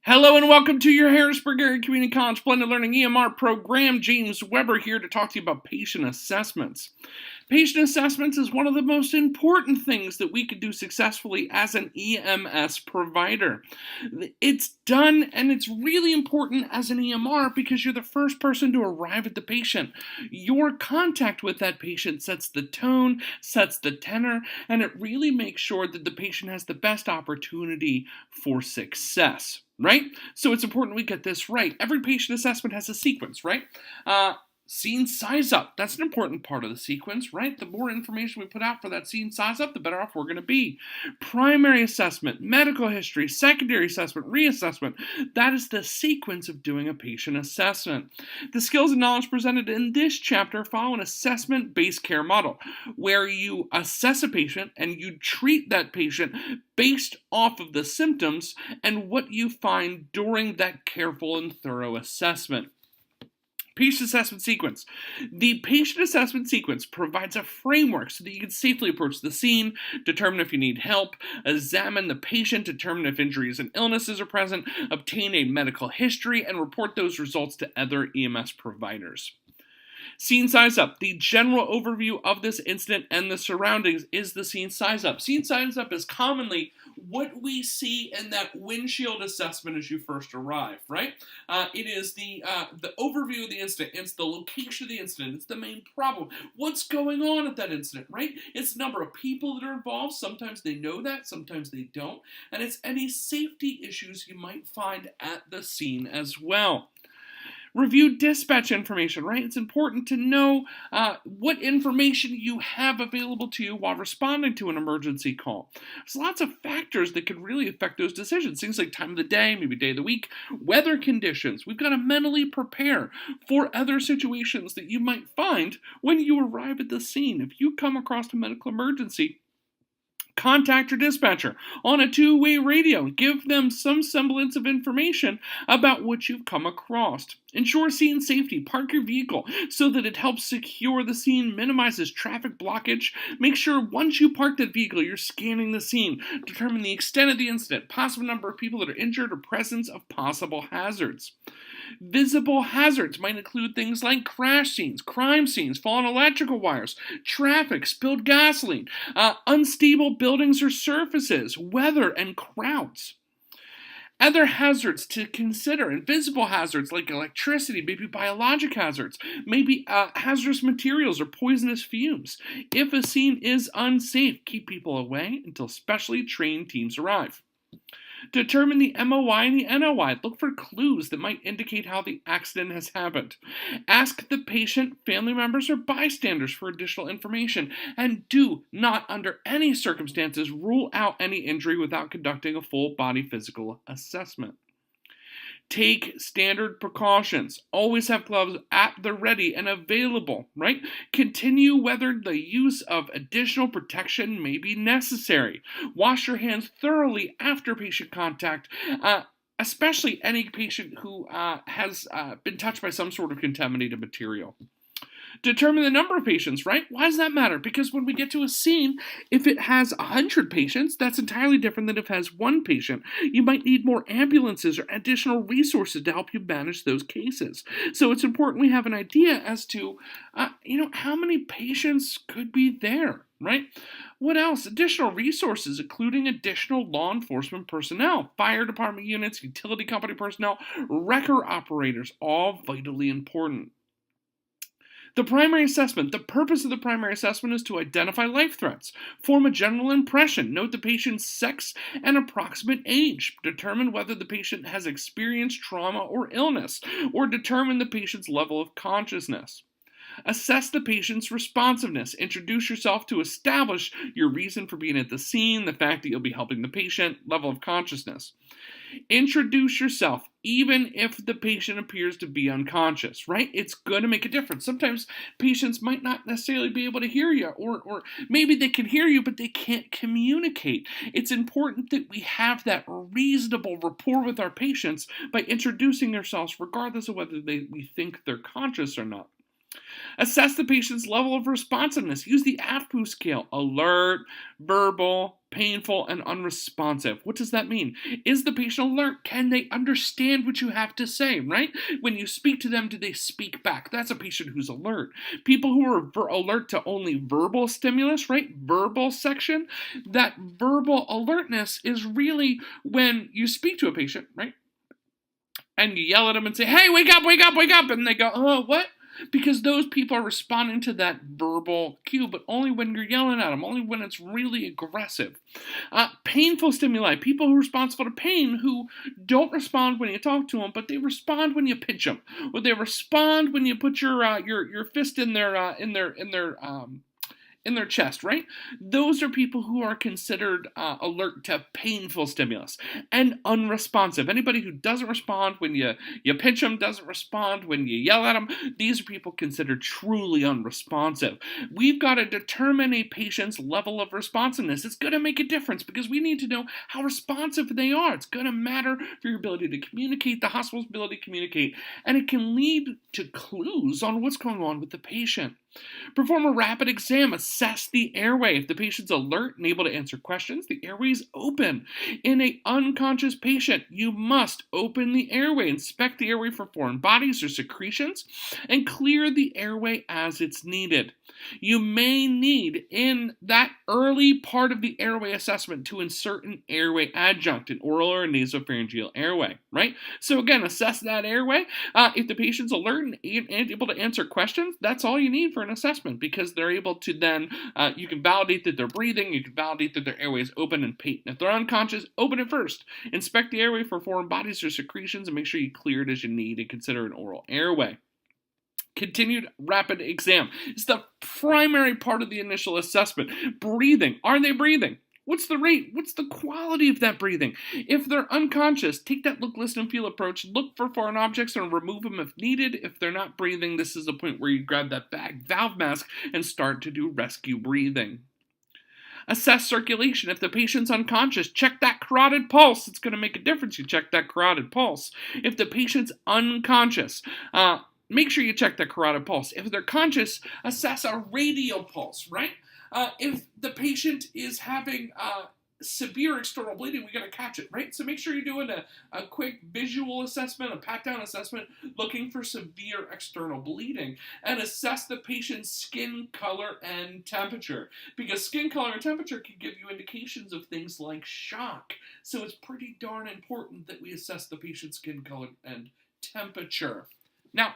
Hello and welcome to your Harrisburg Area Community College Blended Learning EMR program. James Weber here to talk to you about patient assessments. Patient assessments is one of the most important things that we could do successfully as an EMS provider. It's done and it's really important as an EMR because you're the first person to arrive at the patient. Your contact with that patient sets the tone, sets the tenor, and it really makes sure that the patient has the best opportunity for success. Right? So it's important we get this right. Every patient assessment has a sequence, right? Scene size up. That's an important part of the sequence, right? The more information we put out for that scene size up, the better off we're going to be. Primary assessment, medical history, secondary assessment, reassessment. That is the sequence of doing a patient assessment. The skills and knowledge presented in this chapter follow an assessment-based care model, where you assess a patient and you treat that patient based off of the symptoms and what you find during that careful and thorough assessment. Patient assessment sequence. The patient assessment sequence provides a framework so that you can safely approach the scene, determine if you need help, examine the patient, determine if injuries and illnesses are present, obtain a medical history, and report those results to other EMS providers. Scene size up. The general overview of this incident and the surroundings is the scene size up. Scene size up is commonly what we see in that windshield assessment as you first arrive, right? It is the overview of the incident. It's the location of the incident. It's the main problem. What's going on at that incident, right? It's the number of people that are involved. Sometimes they know that, sometimes they don't. And it's any safety issues you might find at the scene as well. Review dispatch information, right? It's important to know what information you have available to you while responding to an emergency call. There's lots of factors that could really affect those decisions. Things like time of the day, maybe day of the week, weather conditions. We've got to mentally prepare for other situations that you might find when you arrive at the scene. If you come across a medical emergency, contact your dispatcher on a two-way radio and give them some semblance of information about what you've come across. Ensure scene safety. Park your vehicle so that it helps secure the scene, minimizes traffic blockage. Make sure once you park that vehicle, you're scanning the scene. Determine the extent of the incident, possible number of people that are injured, or presence of possible hazards. Visible hazards might include things like crash scenes, crime scenes, fallen electrical wires, traffic, spilled gasoline, unstable buildings or surfaces, weather, and crowds. Other hazards to consider, invisible hazards like electricity, maybe biologic hazards, maybe hazardous materials or poisonous fumes. If a scene is unsafe, keep people away until specially trained teams arrive. Determine the MOI and the NOI. Look for clues that might indicate how the accident has happened. Ask the patient, family members, or bystanders for additional information. And do not, under any circumstances, rule out any injury without conducting a full body physical assessment. Take standard precautions. Always have gloves at the ready and available, right? Continue whether the use of additional protection may be necessary. Wash your hands thoroughly after patient contact, especially any patient who has been touched by some sort of contaminated material. Determine the number of patients, right? Why does that matter? Because when we get to a scene, if it has 100 patients, that's entirely different than if it has one patient. You might need more ambulances or additional resources to help you manage those cases. So it's important we have an idea as to, how many patients could be there, right? What else? Additional resources, including additional law enforcement personnel, fire department units, utility company personnel, wrecker operators, all vitally important. The primary assessment. The purpose of the primary assessment is to identify life threats, form a general impression, note the patient's sex and approximate age, determine whether the patient has experienced trauma or illness, or determine the patient's level of consciousness. Assess the patient's responsiveness. Introduce yourself to establish your reason for being at the scene, the fact that you'll be helping the patient, level of consciousness. Introduce yourself, even if the patient appears to be unconscious, right? It's going to make a difference. Sometimes patients might not necessarily be able to hear you, or maybe they can hear you, but they can't communicate. It's important that we have that reasonable rapport with our patients by introducing ourselves, regardless of whether we think they're conscious or not. Assess the patient's level of responsiveness. Use the AFPU scale: alert, verbal, painful, and unresponsive. What does that mean? Is the patient alert? Can they understand what you have to say, right? When you speak to them, do they speak back? That's a patient who's alert. People who are alert to only verbal stimulus, right? Verbal section. That verbal alertness is really when you speak to a patient, right? And you yell at them and say, hey, wake up, wake up, wake up. And they go, oh, what? Because those people are responding to that verbal cue, but only when you're yelling at them, only when it's really aggressive. Painful stimuli, people who are responsible to pain who don't respond when you talk to them, but they respond when you pinch them, or they respond when you put your fist in their chest, right? Those are people who are considered alert to painful stimulus and unresponsive. Anybody who doesn't respond when you pinch them, doesn't respond when you yell at them, these are people considered truly unresponsive. We've got to determine a patient's level of responsiveness. It's going to make a difference because we need to know how responsive they are. It's going to matter for your ability to communicate, the hospital's ability to communicate, and it can lead to clues on what's going on with the patient. Perform a rapid exam. Assess the airway. If the patient's alert and able to answer questions, the airway is open. In an unconscious patient, you must open the airway, inspect the airway for foreign bodies or secretions, and clear the airway as it's needed. You may need, in that early part of the airway assessment, to insert an airway adjunct, an oral or nasopharyngeal airway, right? So again, assess that airway. If the patient's alert and able to answer questions, that's all you need for an assessment, because they're able to then, you can validate that they're breathing, you can validate that their airway is open and patent. If they're unconscious, open it first. Inspect the airway for foreign bodies or secretions and make sure you clear it as you need and consider an oral airway. Continued rapid exam is the primary part of the initial assessment. Breathing. Are they breathing? What's the rate? What's the quality of that breathing? If they're unconscious, take that look, listen, and feel approach. Look for foreign objects and remove them if needed. If they're not breathing, this is the point where you grab that bag valve mask and start to do rescue breathing. Assess circulation. If the patient's unconscious, check that carotid pulse. It's going to make a difference. You check that carotid pulse. If the patient's unconscious, make sure you check the carotid pulse. If they're conscious, assess a radial pulse, right? If the patient is having severe external bleeding, we got to catch it, right? So make sure you're doing a quick visual assessment, a pat-down assessment, looking for severe external bleeding, and assess the patient's skin color and temperature, because skin color and temperature can give you indications of things like shock. So it's pretty darn important that we assess the patient's skin color and temperature. Now,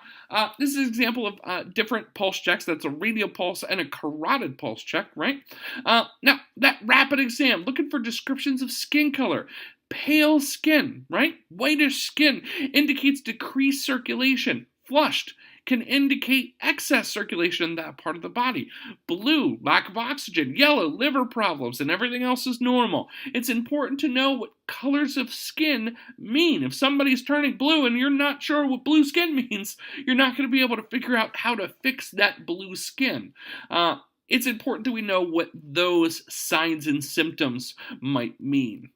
this is an example of different pulse checks. That's a radial pulse and a carotid pulse check, right? Now, that rapid exam, looking for descriptions of skin color. Pale skin, right? Whitish skin indicates decreased circulation. Flushed can indicate excess circulation in that part of the body. Blue, lack of oxygen. Yellow, liver problems, and everything else is normal. It's important to know what colors of skin mean. If somebody's turning blue and you're not sure what blue skin means, you're not going to be able to figure out how to fix that blue skin. It's important that we know what those signs and symptoms might mean.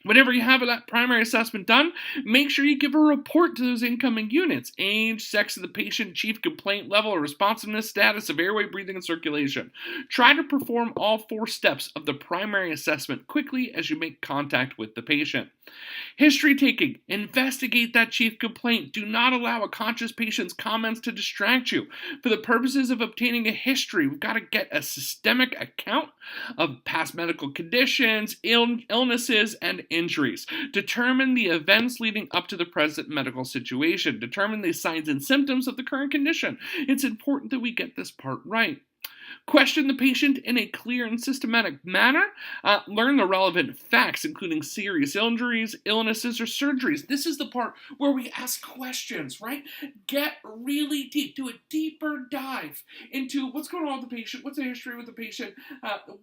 Whenever you have that primary assessment done, make sure you give a report to those incoming units. Age, sex of the patient, chief complaint level, or responsiveness status of airway, breathing, and circulation. Try to perform all 4 steps of the primary assessment quickly as you make contact with the patient. History taking. Investigate that chief complaint. Do not allow a conscious patient's comments to distract you. For the purposes of obtaining a history, we've got to get a systemic account of past medical conditions, illnesses, and injuries. Determine the events leading up to the present medical situation. Determine the signs and symptoms of the current condition. It's important that we get this part right. Question the patient in a clear and systematic manner. Learn the relevant facts, including serious injuries, illnesses, or surgeries. This is the part where we ask questions, right? Get really deep. Do a deeper dive into what's going on with the patient, what's the history with the patient,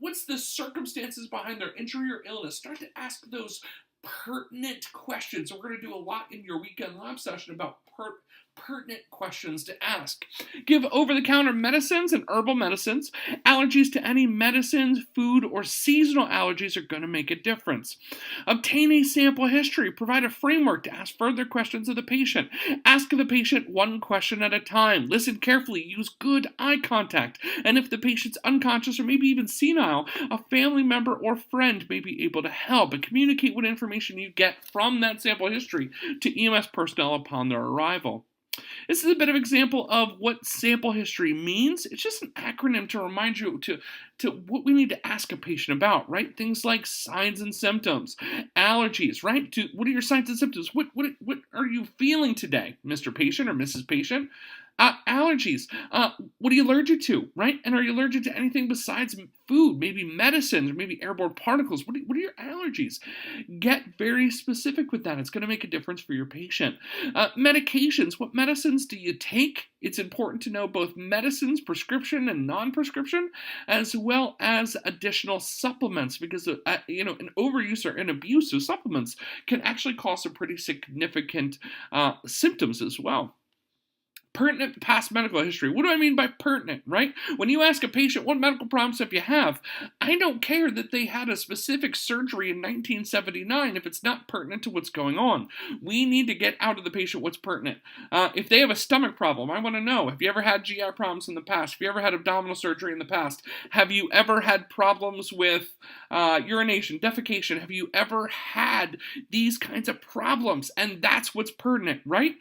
what's the circumstances behind their injury or illness. Start to ask those pertinent questions. So we're going to do a lot in your weekend lab session about pertinent questions to ask. Give over-the-counter medicines and herbal medicines. Allergies to any medicines, food, or seasonal allergies are going to make a difference. Obtain a sample history. Provide a framework to ask further questions of the patient. Ask the patient one question at a time. Listen carefully. Use good eye contact. And if the patient's unconscious or maybe even senile, a family member or friend may be able to help. And communicate what information you get from that sample history to EMS personnel upon their arrival. This is a bit of an example of what sample history means. It's just an acronym to remind you to what we need to ask a patient about, right? Things like signs and symptoms, allergies, right? What are your signs and symptoms? What are you feeling today, Mr. Patient or Mrs. Patient? Allergies. What are you allergic to, right? And are you allergic to anything besides food, maybe medicines, or maybe airborne particles? What are your allergies? Get very specific with that. It's going to make a difference for your patient. Medications. What medicines do you take? It's important to know both medicines, prescription and non-prescription, as well as additional supplements, because an overuse or an abuse of supplements can actually cause some pretty significant symptoms as well. Pertinent past medical history. What do I mean by pertinent, right? When you ask a patient, what medical problems have you have? I don't care that they had a specific surgery in 1979 if it's not pertinent to what's going on. We need to get out of the patient what's pertinent. If they have a stomach problem, I want to know, have you ever had GI problems in the past? Have you ever had abdominal surgery in the past? Have you ever had problems with urination, defecation? Have you ever had these kinds of problems? And that's what's pertinent, right?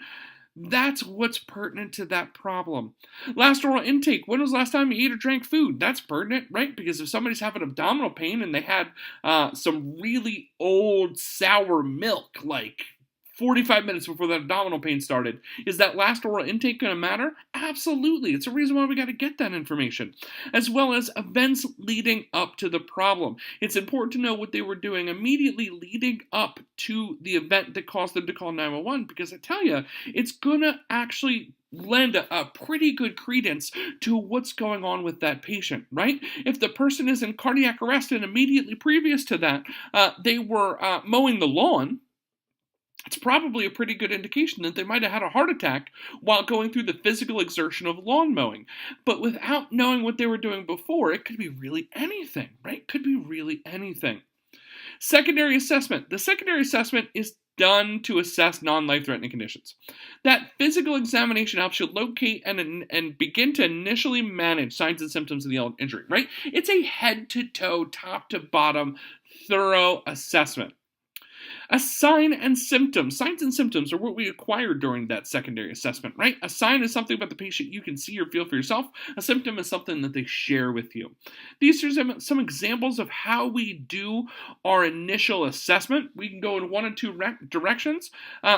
That's what's pertinent to that problem. Last oral intake. When was the last time you ate or drank food? That's pertinent, right? Because if somebody's having abdominal pain and they had some really old sour milk, like 45 minutes before that abdominal pain started, is that last oral intake going to matter? Absolutely. It's a reason why we got to get that information, as well as events leading up to the problem. It's important to know what they were doing immediately leading up to the event that caused them to call 911, because I tell you, it's going to actually lend a pretty good credence to what's going on with that patient, right? If the person is in cardiac arrest and immediately previous to that, they were mowing the lawn, it's probably a pretty good indication that they might have had a heart attack while going through the physical exertion of lawn mowing. But without knowing what they were doing before, it could be really anything, right? Could be really anything. Secondary assessment. The secondary assessment is done to assess non-life-threatening conditions. That physical examination helps you locate and begin to initially manage signs and symptoms of the injury, right? It's a head-to-toe, top-to-bottom, thorough assessment. A sign and symptom. Signs and symptoms are what we acquire during that secondary assessment, right? A sign is something about the patient you can see or feel for yourself. A symptom is something that they share with you. These are some examples of how we do our initial assessment. We can go in one or two directions.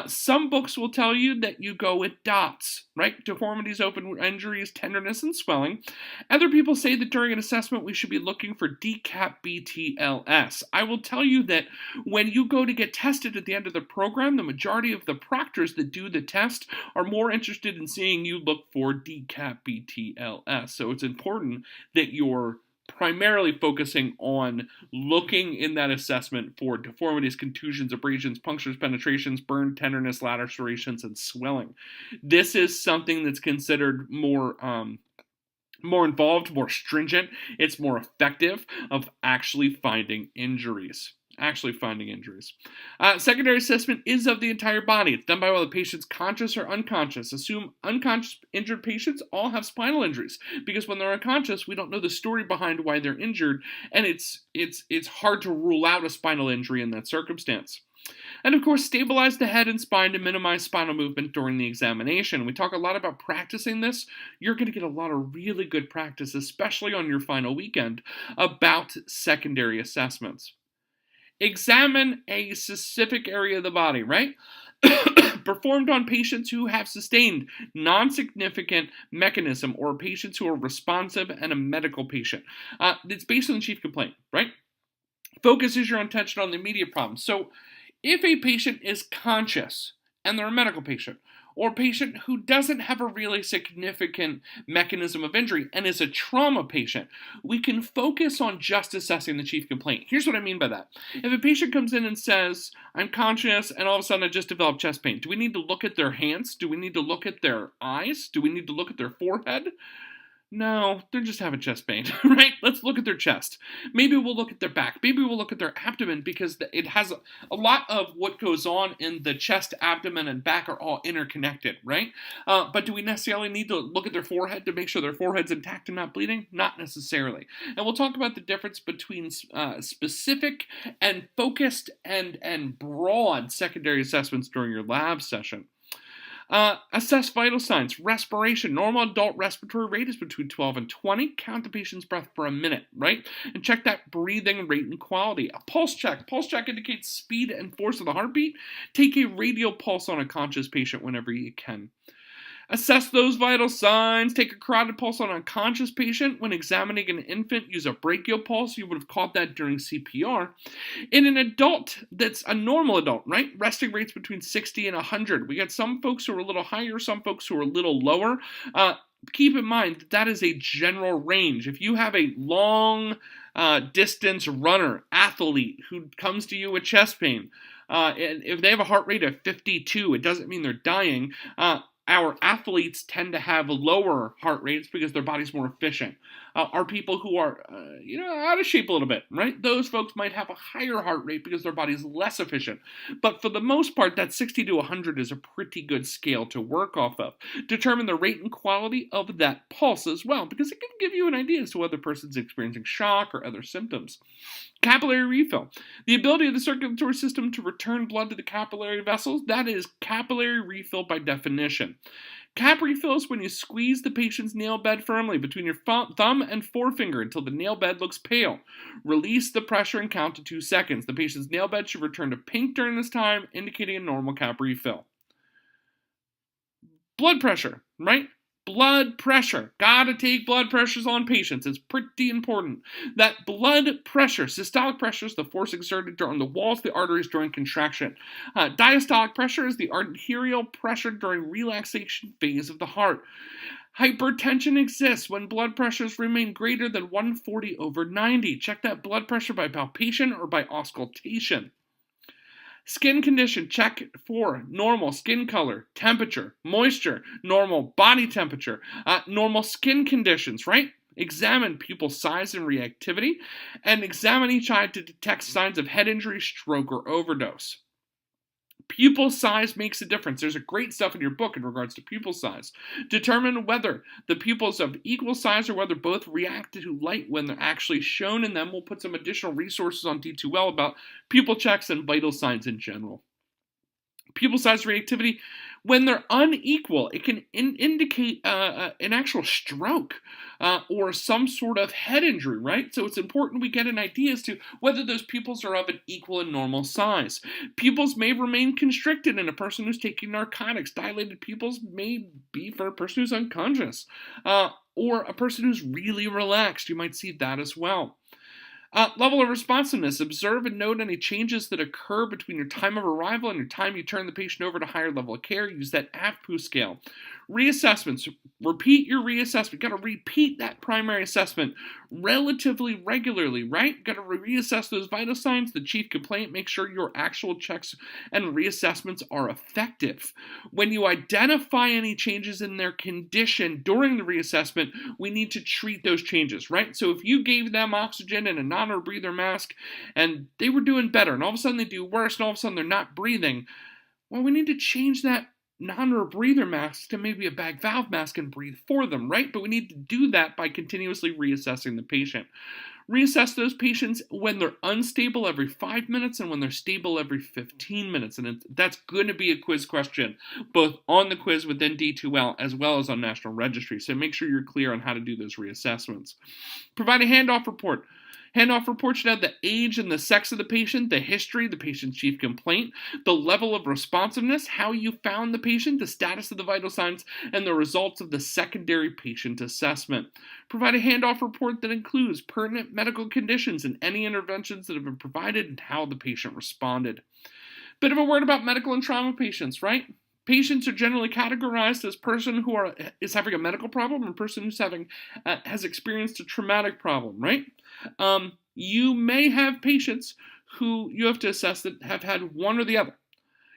Some books will tell you that you go with DOTS, right? Deformities, open injuries, tenderness, and swelling. Other people say that during an assessment we should be looking for DCAP BTLS. I will tell you that when you go to get tested at the end of the program, the majority of the proctors that do the test are more interested in seeing you look for DCAP BTLS. So it's important that you're primarily focusing on looking in that assessment for deformities, contusions, abrasions, punctures, penetrations, burn, tenderness, lacerations, and swelling. This is something that's considered more involved, more stringent. It's more effective of actually finding injuries. Secondary assessment is of the entire body. It's done by whether the patient's conscious or unconscious. Assume unconscious injured patients all have spinal injuries, because when they're unconscious, we don't know the story behind why they're injured, and it's hard to rule out a spinal injury in that circumstance. And of course, stabilize the head and spine to minimize spinal movement during the examination. We talk a lot about practicing this. You're going to get a lot of really good practice, especially on your final weekend, about secondary assessments. Examine a specific area of the body, right? Performed on patients who have sustained non-significant mechanism, or patients who are responsive, and a medical patient. It's based on the chief complaint, right? Focuses your attention on the immediate problem. So if a patient is conscious and they're a medical patient, or a patient who doesn't have a really significant mechanism of injury and is a trauma patient, we can focus on just assessing the chief complaint. Here's what I mean by that. If a patient comes in and says, I'm conscious and all of a sudden I just developed chest pain, do we need to look at their hands? Do we need to look at their eyes? Do we need to look at their forehead? No, they're just having chest pain, right? Let's look at their chest. Maybe we'll look at their back. Maybe we'll look at their abdomen because it has a lot of what goes on in the chest, abdomen, and back are all interconnected, right? But do we necessarily need to look at their forehead to make sure their forehead's intact and not bleeding? Not necessarily. And we'll talk about the difference between specific and focused and broad secondary assessments during your lab session. Assess vital signs. Respiration. Normal adult respiratory rate is between 12 and 20. Count the patient's breath for a minute, right? And check that breathing rate and quality. A pulse check. Pulse check indicates speed and force of the heartbeat. Take a radial pulse on a conscious patient whenever you can. Assess those vital signs. Take a carotid pulse on a unconscious patient. When examining an infant, use a brachial pulse. You would have caught that during CPR. In an adult that's a normal adult, right? Resting rates between 60 and 100. We got some folks who are a little higher, some folks who are a little lower. Keep in mind that is a general range. If you have a long distance runner, athlete who comes to you with chest pain, and if they have a heart rate of 52, it doesn't mean they're dying. Our athletes tend to have lower heart rates because their body's more efficient. Our people who are, out of shape a little bit, right? Those folks might have a higher heart rate because their body's less efficient. But for the most part, that 60 to 100 is a pretty good scale to work off of. Determine the rate and quality of that pulse as well, because it can give you an idea as to whether the person's experiencing shock or other symptoms. Capillary refill. The ability of the circulatory system to return blood to the capillary vessels, that is capillary refill by definition. Cap refill is when you squeeze the patient's nail bed firmly between your thumb and forefinger until the nail bed looks pale. Release the pressure and count to 2 seconds. The patient's nail bed should return to pink during this time, indicating a normal cap refill. Blood pressure, right? Blood pressure. Gotta take blood pressures on patients. It's pretty important. That blood pressure, systolic pressure is the force exerted on the walls of the arteries during contraction. Diastolic pressure is the arterial pressure during relaxation phase of the heart. Hypertension exists when blood pressures remain greater than 140/90. Check that blood pressure by palpation or by auscultation. Skin condition, check for normal skin color, temperature, moisture, normal body temperature, normal skin conditions, right? Examine pupil size and reactivity, and examine each eye to detect signs of head injury, stroke, or overdose. Pupil size makes a difference. There's a great stuff in your book in regards to pupil size. Determine whether the pupils of equal size or whether both react to light when they're actually shown in them. We'll put some additional resources on D2L about pupil checks and vital signs in general. Pupil size reactivity, when they're unequal, it can indicate an actual stroke or some sort of head injury, right? So it's important we get an idea as to whether those pupils are of an equal and normal size. Pupils may remain constricted in a person who's taking narcotics. Dilated pupils may be for a person who's unconscious or a person who's really relaxed. You might see that as well. Level of responsiveness. Observe and note any changes that occur between your time of arrival and your time you turn the patient over to higher level of care. Use that AFPU scale. Reassessments. Repeat your reassessment. Got to repeat that primary assessment relatively regularly, right? Got to reassess those vital signs, the chief complaint. Make sure your actual checks and reassessments are effective. When you identify any changes in their condition during the reassessment, we need to treat those changes, right? So if you gave them oxygen and a non-rebreather mask and they were doing better and all of a sudden they do worse and all of a sudden they're not breathing, well, we need to change that non-rebreather mask to maybe a bag valve mask and breathe for them, right? But we need to do that by continuously reassessing the patient. Reassess those patients when they're unstable every 5 minutes and when they're stable every 15 minutes. And that's going to be a quiz question, both on the quiz within D2L as well as on National Registry. So make sure you're clear on how to do those reassessments. Provide a handoff report. Handoff report should have the age and the sex of the patient, the history, the patient's chief complaint, the level of responsiveness, how you found the patient, the status of the vital signs, and the results of the secondary patient assessment. Provide a handoff report that includes pertinent medical conditions and any interventions that have been provided and how the patient responded. Bit of a word about medical and trauma patients, right? Patients are generally categorized as person who is having a medical problem or person who's having has experienced a traumatic problem, right? You may have patients who you have to assess that have had one or the other.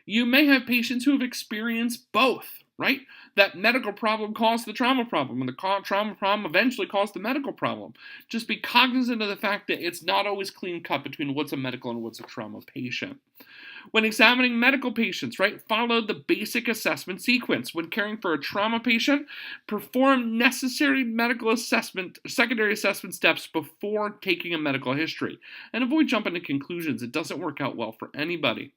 You may have patients who have experienced both, right? That medical problem caused the trauma problem, and the trauma problem eventually caused the medical problem. Just be cognizant of the fact that it's not always clean cut between what's a medical and what's a trauma patient. When examining medical patients, right, follow the basic assessment sequence. When caring for a trauma patient, perform necessary medical assessment, secondary assessment steps before taking a medical history. And avoid jumping to conclusions. It doesn't work out well for anybody.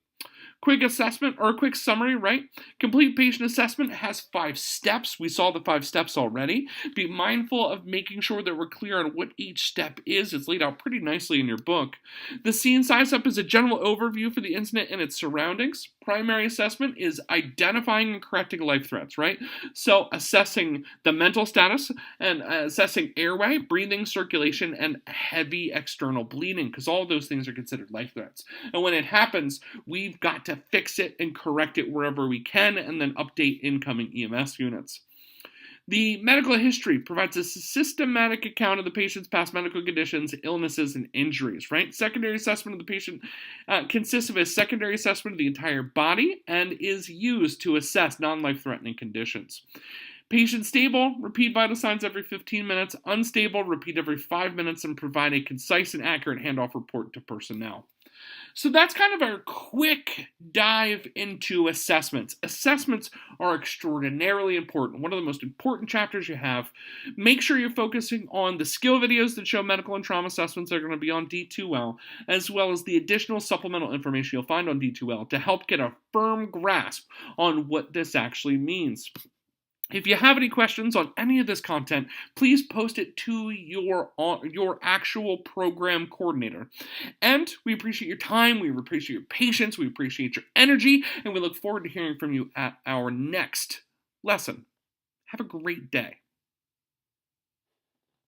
Quick assessment or a quick summary, right? Complete patient assessment has 5 steps. We saw the 5 steps already. Be mindful of making sure that we're clear on what each step is. It's laid out pretty nicely in your book. The scene size up is a general overview for the incident and its surroundings. Primary assessment is identifying and correcting life threats, right? So assessing the mental status and assessing airway, breathing, circulation, and heavy external bleeding, because all of those things are considered life threats. And when it happens, we've got to fix it and correct it wherever we can, and then update incoming EMS units. The medical history provides a systematic account of the patient's past medical conditions, illnesses, and injuries, right? Secondary assessment of the patient consists of a secondary assessment of the entire body and is used to assess non-life-threatening conditions. Patient stable, repeat vital signs every 15 minutes. Unstable, repeat every 5 minutes and provide a concise and accurate handoff report to personnel. So that's kind of our quick dive into assessments. Assessments are extraordinarily important. One of the most important chapters you have. Make sure you're focusing on the skill videos that show medical and trauma assessments that are going to be on D2L, as well as the additional supplemental information you'll find on D2L to help get a firm grasp on what this actually means. If you have any questions on any of this content, please post it to your actual program coordinator. And we appreciate your time, we appreciate your patience, we appreciate your energy, and we look forward to hearing from you at our next lesson. Have a great day.